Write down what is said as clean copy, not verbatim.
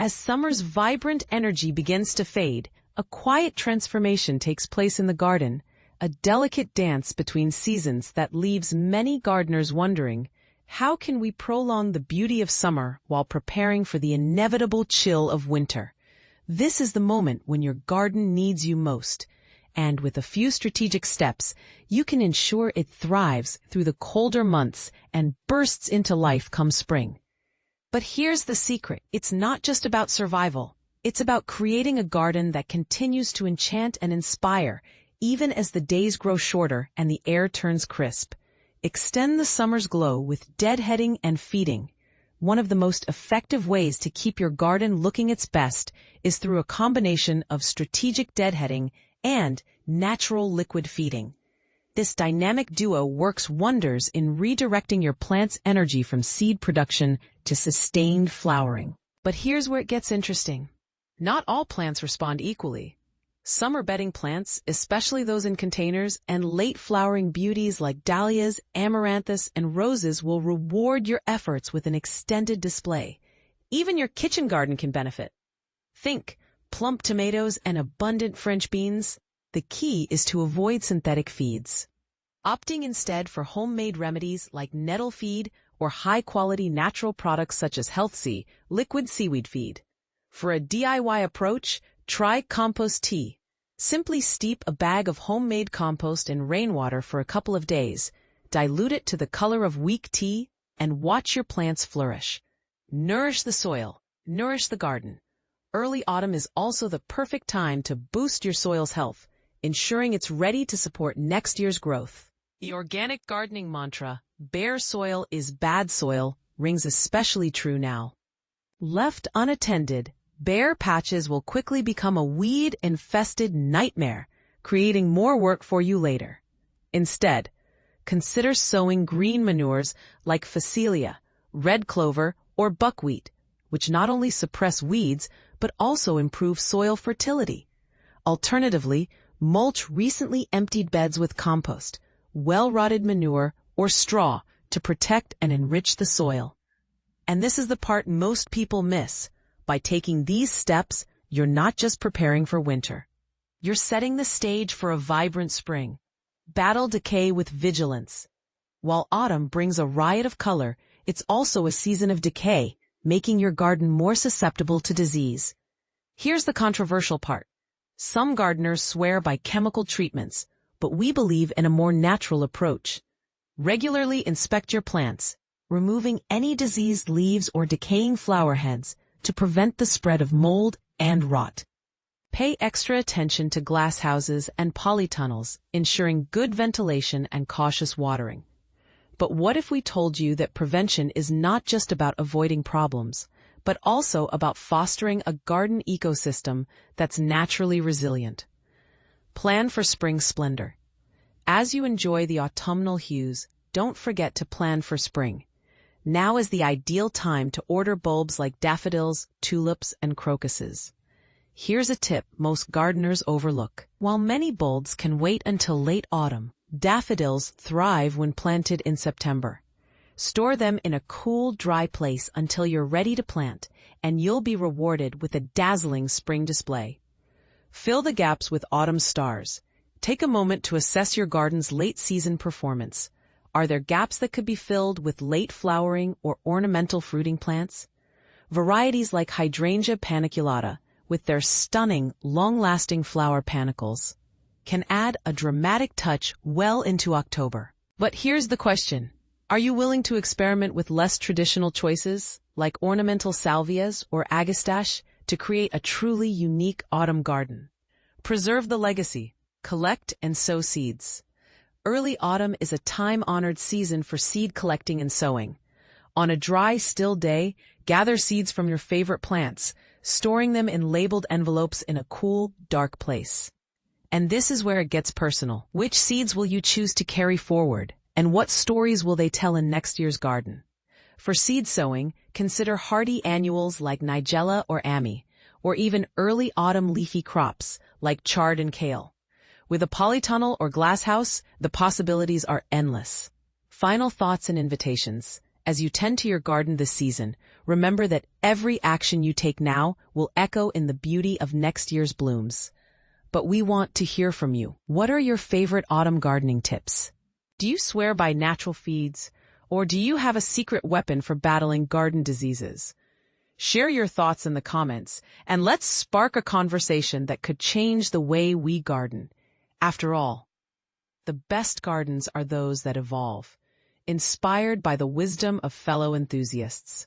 As summer's vibrant energy begins to fade, a quiet transformation takes place in the garden, a delicate dance between seasons that leaves many gardeners wondering, how can we prolong the beauty of summer while preparing for the inevitable chill of winter? This is the moment when your garden needs you most, and with a few strategic steps, you can ensure it thrives through the colder months and bursts into life come spring. But here's the secret. It's not just about survival. It's about creating a garden that continues to enchant and inspire, even as the days grow shorter and the air turns crisp. Extend the summer's glow with deadheading and feeding. One of the most effective ways to keep your garden looking its best is through a combination of strategic deadheading and natural liquid feeding. This dynamic duo works wonders in redirecting your plant's energy from seed production to sustained flowering. But here's where it gets interesting. Not all plants respond equally. Summer bedding plants, especially those in containers, and late flowering beauties like dahlias, amaranthus, and roses will reward your efforts with an extended display. Even your kitchen garden can benefit. Think plump tomatoes and abundant French beans. The key is to avoid synthetic feeds. Opting instead for homemade remedies like nettle feed or high-quality natural products such as HealthSea, liquid seaweed feed. For a DIY approach, try compost tea. Simply steep a bag of homemade compost in rainwater for a couple of days, dilute it to the color of weak tea, and watch your plants flourish. Nourish the soil, nourish the garden. Early autumn is also the perfect time to boost your soil's health, ensuring it's ready to support next year's growth. The organic gardening mantra, bare soil is bad soil, rings especially true now. Left unattended, bare patches will quickly become a weed-infested nightmare, creating more work for you later. Instead, consider sowing green manures like phacelia, red clover, or buckwheat, which not only suppress weeds, but also improve soil fertility. Alternatively, mulch recently emptied beds with compost, well-rotted manure, or straw to protect and enrich the soil. And this is the part most people miss. By taking these steps, you're not just preparing for winter. You're setting the stage for a vibrant spring. Battle decay with vigilance. While autumn brings a riot of color, it's also a season of decay, making your garden more susceptible to disease. Here's the controversial part. Some gardeners swear by chemical treatments, but we believe in a more natural approach. Regularly inspect your plants, removing any diseased leaves or decaying flower heads to prevent the spread of mold and rot. Pay extra attention to glass houses and polytunnels, ensuring good ventilation and cautious watering. But what if we told you that prevention is not just about avoiding problems, but also about fostering a garden ecosystem that's naturally resilient? Plan for spring splendor. As you enjoy the autumnal hues, don't forget to plan for spring. Now is the ideal time to order bulbs like daffodils, tulips, and crocuses. Here's a tip most gardeners overlook. While many bulbs can wait until late autumn, daffodils thrive when planted in September. Store them in a cool, dry place until you're ready to plant, and you'll be rewarded with a dazzling spring display. Fill the gaps with autumn stars. Take a moment to assess your garden's late-season performance. Are there gaps that could be filled with late flowering or ornamental fruiting plants? Varieties like Hydrangea paniculata, with their stunning, long-lasting flower panicles, can add a dramatic touch well into October. But here's the question. Are you willing to experiment with less traditional choices, like ornamental salvias or agastache, to create a truly unique autumn garden? Preserve the legacy. Collect and sow seeds. Early autumn is a time-honored season for seed collecting and sowing. On a dry, still day, gather seeds from your favorite plants, storing them in labeled envelopes in a cool, dark place. And this is where it gets personal. Which seeds will you choose to carry forward, and what stories will they tell in next year's garden? For seed sowing, consider hardy annuals like nigella or ammi, or even early autumn leafy crops like chard and kale. With a polytunnel or glasshouse, the possibilities are endless. Final thoughts and invitations. As you tend to your garden this season, remember that every action you take now will echo in the beauty of next year's blooms. But we want to hear from you. What are your favorite autumn gardening tips? Do you swear by natural feeds, or do you have a secret weapon for battling garden diseases? Share your thoughts in the comments, and let's spark a conversation that could change the way we garden. After all, the best gardens are those that evolve, inspired by the wisdom of fellow enthusiasts.